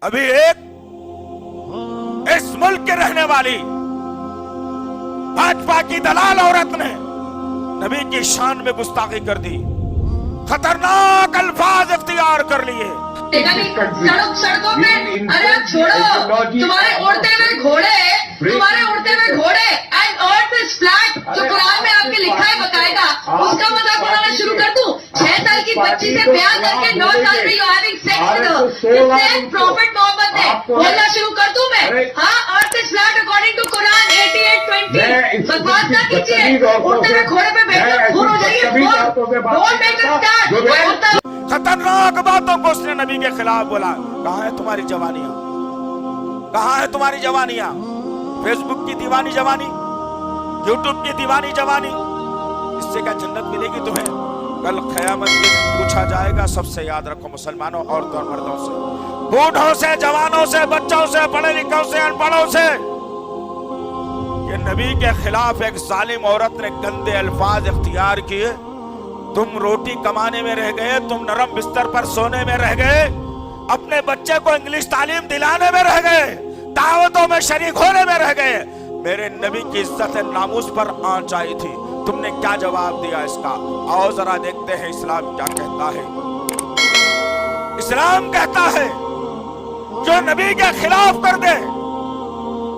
अभी एक इस मुल्क के रहने वाली भाजपा की दलाल औरत ने नबी की शान में गुस्ताखी कर दी, खतरनाक अल्फाज इख्तियार कर लिए। सड़कों पे, अरे आप छोड़ो, तुम्हारे उड़ते हुए घोड़े एंड अर्थ इज फ्लैट, जो कुरान में आपके लिखा है बकायदा, उसका मजाक उड़ाना शुरू कर दूं? 6 साल की बच्ची से ब्याह करके 9 साल में you having sex with prophet Mohammad ने बोलना शुरू कर दूं मैं? हाँ, earth is flat according to Quran 88:20। बकवास ना कीजिए, उड़ते हुए घोड़े पे बैठकर खून हो जाइए। खतरनाक बातों को उसने नबी के खिलाफ बोला। कहाँ है तुम्हारी जवानियां? कहाँ है तुम्हारी जवानियां? फेसबुक की दीवानी जवानी, यूट्यूब की दीवानी जवानी, इससे क्या जन्नत मिलेगी तुम्हें? कल क़यामत के दिन पूछा जाएगा सबसे, याद रखो मुसलमानों, औरतों और मर्दों से, बूढ़ों से, जवानों से, बच्चों से, पढ़े लिखों से, अनपढ़ों से, कि नबी के खिलाफ एक जालिम औरत ने गंदे अल्फाज इख्तियार किए। तुम रोटी कमाने में रह गए, तुम नरम बिस्तर पर सोने में रह गए, अपने बच्चे को इंग्लिश तालीम दिलाने में रह गए, दावतों में शरीक होने में रह गए, मेरे नबी की इज्जत नामूस पर आंच आई थी। तुमने क्या जवाब दिया इसका? आओ जरा देखते हैं इस्लाम क्या कहता है। इस्लाम कहता है जो नबी के खिलाफ कर दे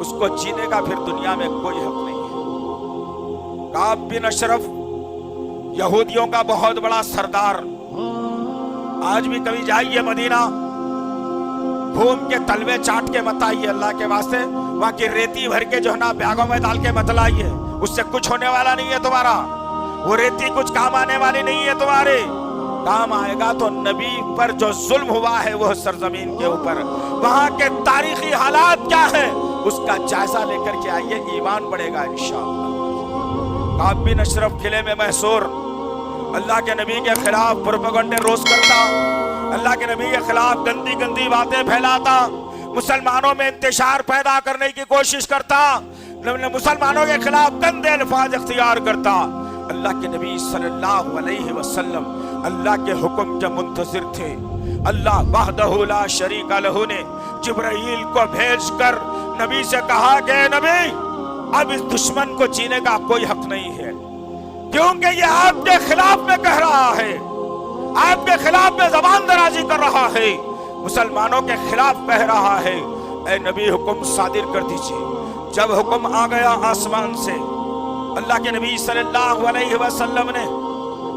उसको जीने का फिर दुनिया में कोई हक नहीं है। काब बिन अशरफ यहूदियों का बहुत बड़ा सरदार, आज भी कभी जाइए मदीना, घूम के तलवे चाट के मत आइए अल्लाह के वास्ते, वहां की रेती भर के जो है ना बैगों में डाल के मत लाइए, उससे कुछ होने वाला नहीं है तुम्हारा। वो रेती कुछ काम आने वाली नहीं है तुम्हारे, काम आएगा तो नबी पर जो जुल्म हुआ है वो सरजमीन के ऊपर, वहां के तारीखी हालात क्या है उसका जायजा लेकर के आइए, ईमान बढ़ेगा इंशाअल्लाह। काब बिन अशरफ किले में महसूर अल्लाह के नबी के खिलाफ प्रोपेगेंडा रोज करता, अल्लाह के नबी के खिलाफ गंदी गंदी बातें फैलाता, मुसलमानों में इंतशार पैदा करने की कोशिश करता, मुसलमानों के खिलाफ गंदे अल्फाज इख्तियार करता। अल्लाह के नबी सल्लल्लाहु अलैहि वसल्लम अल्लाह के हुक्म के मुंतज़िर थे। अल्लाह वहदहु ला शरीका लहू ने जिब्राइल को भेजकर नबी से कहा कि नबी अब इस दुश्मन को जीने का कोई हक नहीं है, क्योंकि ये आपके खिलाफ में कह रहा है, आपके खिलाफ में जबान दराजी कर रहा है, मुसलमानों के खिलाफ कह रहा है। ऐ नबी हुक्म सादिर कर दीजिए। जब हुक्म आ गया आसमान से, अल्लाह के नबी सल्लल्लाहु अलैहि वसल्लम ने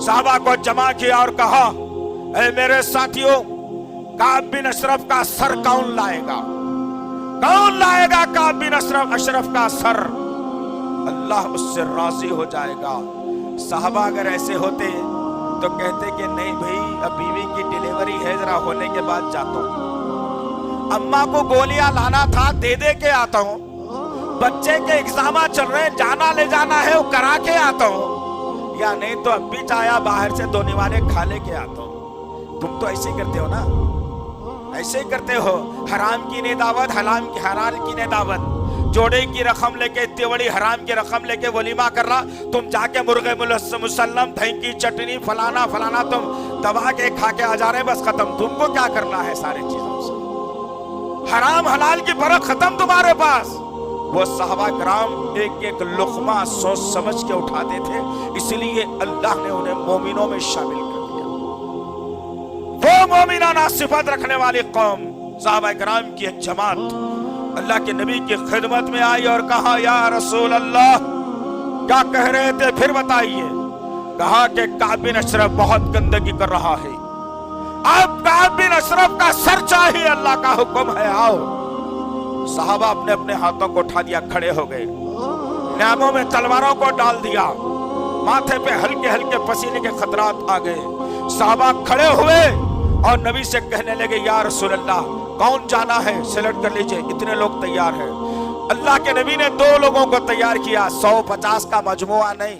साहबा को जमा किया और कहा, ऐ मेरे साथियों, काब बिन अशरफ का सर कौन लाएगा? कौन लाएगा काब बिन अशरफ का सर? अल्लाह उससे राजी हो जाएगा। साहबा अगर ऐसे होते तो कहते कि नहीं भाई, अब बीवी की डिलीवरी है, जरा होने के बाद जाता हूं, अम्मा को गोलियां लाना था, दे दे के आता हूं, बच्चे के एग्जाम चल रहे हैं, जाना ले जाना है वो करा के आता हूं, या नहीं तो अब भी चाया बाहर से 2 निवाले खा ले के आता हूं। तुम तो ऐसे ही करते हो ना, ऐसे ही करते हो। हराम की ने दावत, हलाल की ने दावत, जोड़े की रकम लेके, इतनी बड़ी हराम की रकम लेके वलीमा कर रहा, तुम जाके मुर्गे मुसल्लम, दही की चटनी, फलाना फलाना तुम दबा के खा के आ जा रहे, बस खत्म। तुमको क्या करना है सारी चीजों से? हराम हलाल की फर्क खत्म तुम्हारे पास। वो सहाबा कराम एक एक लुक़मा सोच समझ के उठाते थे, इसलिए अल्लाह ने उन्हें मोमिनों में शामिल कर दिया। वो मोमिनाना सिफत रखने वाली कौम, सहाबा कराम की एक जमात अल्लाह के नबी की खिदमत में आई और कहा, या रसूल अल्लाह, क्या कह रहे थे फिर बताइए। कहा कि काब बिन अशरफ बहुत गंदगी कर रहा है, अब काब बिन अशरफ का सर चाहिए, अल्लाह का हुक्म है, आओ। साहबा अपने अपने हाथों को उठा दिया, खड़े हो गए, नामों में तलवारों को डाल दिया, माथे पे हल्के हल्के पसीने के खतरात आ गए। साहबा खड़े हुए और नबी से कहने लगे, या रसूल अल्लाह, कौन जाना है सेलेक्ट कर लीजिए, इतने लोग तैयार हैं। अल्लाह के नबी ने 2 लोगों को तैयार किया, 150 का मजमुआ नहीं,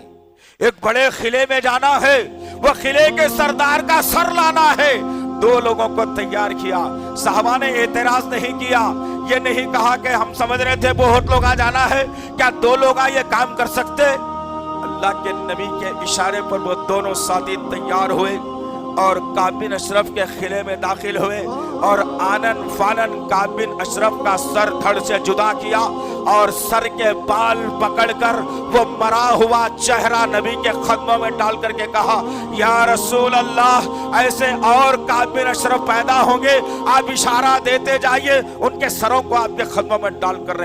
एक बड़े किले में जाना है, वो किले के सरदार का सर लाना है। 2 लोगों को तैयार किया। साहबा ने एतराज नहीं किया, ये नहीं कहा कि हम समझ रहे थे बहुत लोग आ जाना है, क्या 2 लोग ये काम कर सकते? अल्लाह के नबी के इशारे पर वो दोनों साथी तैयार हुए اور کعب بن اشرف کے خلے میں داخل ہوئے اور آنن فانن کعب بن اشرف کا سر دھڑ سے جدا کیا اور سر کے بال پکڑ کر وہ مرا ہوا چہرہ نبی کے قدموں میں ڈال کر کے کہا یا رسول اللہ ایسے اور کعب بن اشرف پیدا ہوں گے، آپ اشارہ دیتے جائیے، ان کے سروں کو آپ کے قدموں میں ڈال کر رہے